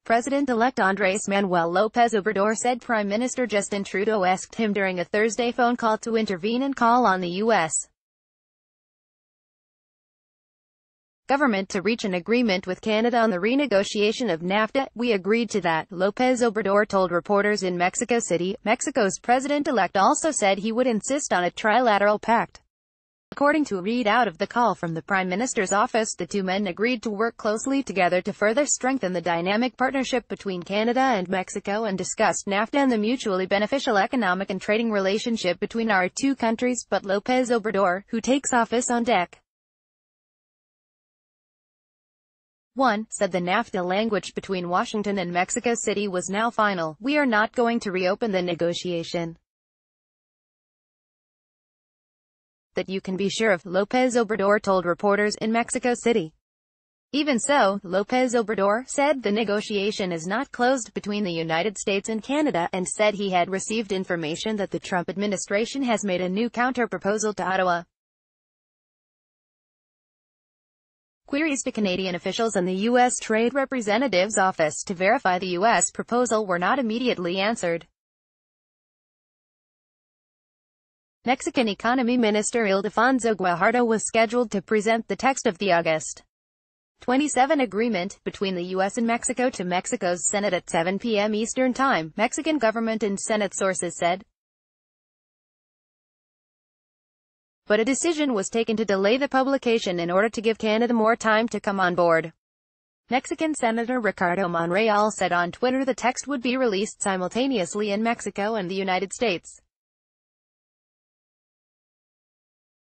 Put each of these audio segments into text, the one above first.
President-elect Andres Manuel Lopez Obrador said Prime Minister Justin Trudeau asked him during a Thursday phone call to intervene and call on the U.S. government to reach an agreement with Canada on the renegotiation of NAFTA. We agreed to that, Lopez Obrador told reporters in Mexico City. Mexico's president-elect also said he would insist on a trilateral pact. According to a readout of the call from the Prime Minister's office, the two men agreed to work closely together to further strengthen the dynamic partnership between Canada and Mexico and discussed NAFTA and the mutually beneficial economic and trading relationship between our two countries. But Lopez Obrador, who takes office on Dec. 1, said the NAFTA language between Washington and Mexico City was now final. We are not going to reopen the negotiation. That you can be sure of, Lopez Obrador told reporters in Mexico City. Even so, Lopez Obrador said the negotiation is not closed between the United States and Canada, and said he had received information that the Trump administration has made a new counter-proposal to Ottawa. Queries to Canadian officials and the U.S. Trade Representative's office to verify the U.S. proposal were not immediately answered. Mexican Economy Minister Ildefonso Guajardo was scheduled to present the text of the August 27 agreement between the U.S. and Mexico to Mexico's Senate at 7 p.m. Eastern Time, Mexican government and Senate sources said. But a decision was taken to delay the publication in order to give Canada more time to come on board. Mexican Senator Ricardo Monreal said on Twitter the text would be released simultaneously in Mexico and the United States.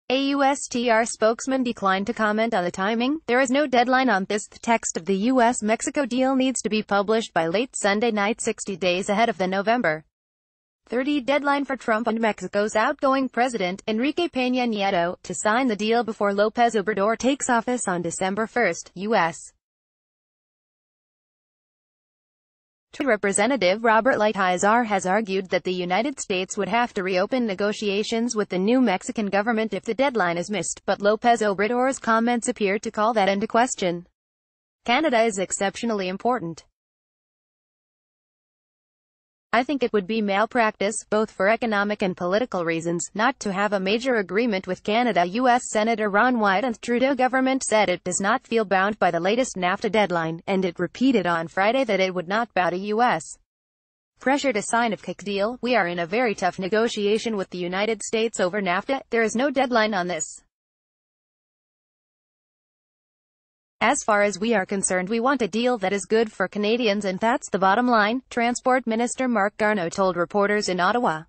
A USTR spokesman declined to comment on the timing. There is no deadline on this. The text of the U.S.-Mexico deal needs to be published by late Sunday night, 60 days ahead of the November 30 deadline for Trump and Mexico's outgoing president, Enrique Peña Nieto, to sign the deal before Lopez Obrador takes office on December 1. U.S. Trade Representative Robert Lighthizer has argued that the United States would have to reopen negotiations with the new Mexican government if the deadline is missed, but Lopez Obrador's comments appear to call that into question. Canada is exceptionally important. I think it would be malpractice, both for economic and political reasons, not to have a major agreement with Canada. U.S. Senator Ron Wyden and Trudeau government said it does not feel bound by the latest NAFTA deadline, and it repeated on Friday that it would not bow to U.S. pressure to sign a quick deal. We are in a very tough negotiation with the United States over NAFTA. There is no deadline on this. As far as we are concerned, we want a deal that is good for Canadians, and that's the bottom line, Transport Minister Marc Garneau told reporters in Ottawa.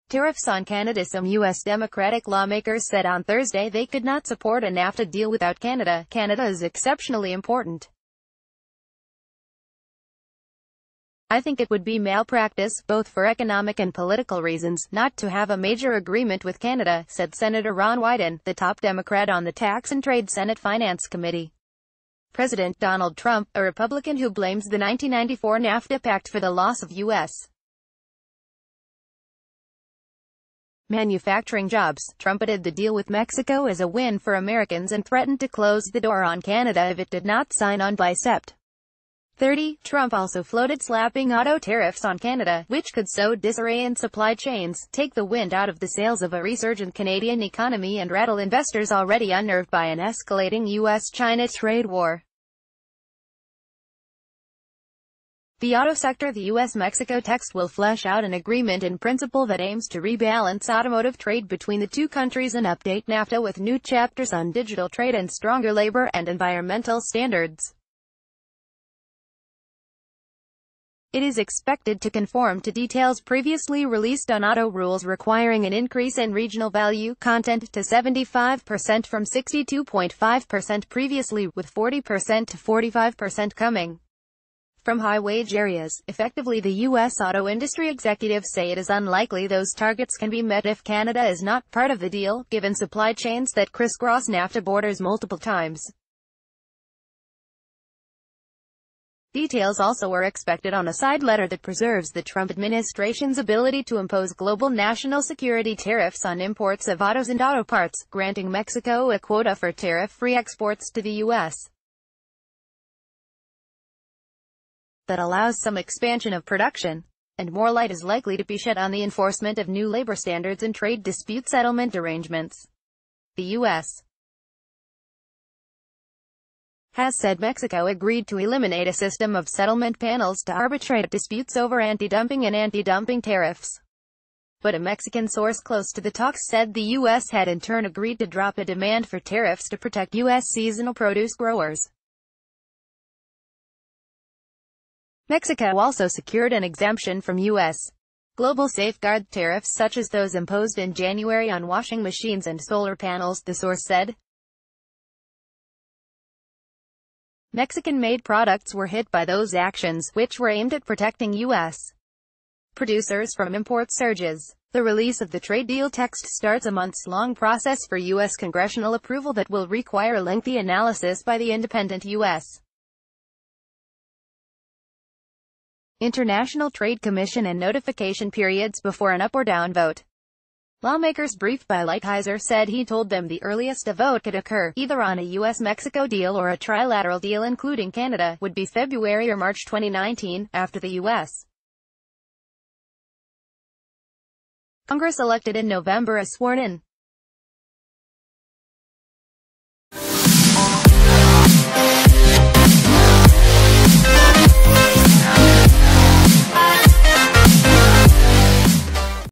Tariffs on Canada. Some U.S. Democratic lawmakers said on Thursday they could not support a NAFTA deal without Canada. Canada is exceptionally important. I think it would be malpractice, both for economic and political reasons, not to have a major agreement with Canada, said Senator Ron Wyden, the top Democrat on the Tax and Trade Senate Finance Committee. President Donald Trump, a Republican who blames the 1994 NAFTA pact for the loss of U.S. manufacturing jobs, trumpeted the deal with Mexico as a win for Americans and threatened to close the door on Canada if it did not sign on by Sept. 30. Trump also floated slapping auto tariffs on Canada, which could sow disarray in supply chains, take the wind out of the sails of a resurgent Canadian economy and rattle investors already unnerved by an escalating U.S.-China trade war. The auto sector. The U.S.-Mexico text will flesh out an agreement in principle that aims to rebalance automotive trade between the two countries and update NAFTA with new chapters on digital trade and stronger labor and environmental standards. It is expected to conform to details previously released on auto rules requiring an increase in regional value content to 75% from 62.5% previously, with 40% to 45% coming from high-wage areas. Effectively, the U.S. auto industry executives say it is unlikely those targets can be met if Canada is not part of the deal, given supply chains that crisscross NAFTA borders multiple times. Details also were expected on a side letter that preserves the Trump administration's ability to impose global national security tariffs on imports of autos and auto parts, granting Mexico a quota for tariff-free exports to the U.S. that allows some expansion of production. And more light is likely to be shed on the enforcement of new labor standards and trade dispute settlement arrangements. The U.S. has said Mexico agreed to eliminate a system of settlement panels to arbitrate disputes over anti-dumping and anti-dumping tariffs. But a Mexican source close to the talks said the U.S. had in turn agreed to drop a demand for tariffs to protect U.S. seasonal produce growers. Mexico also secured an exemption from U.S. global safeguard tariffs such as those imposed in January on washing machines and solar panels, the source said. Mexican-made products were hit by those actions, which were aimed at protecting U.S. producers from import surges. The release of the trade deal text starts a months-long process for U.S. congressional approval that will require lengthy analysis by the independent U.S. International Trade Commission and notification periods before an up or down vote. Lawmakers briefed by Lighthizer said he told them the earliest a vote could occur, either on a U.S.-Mexico deal or a trilateral deal including Canada, would be February or March 2019, after the U.S. Congress elected in November a sworn-in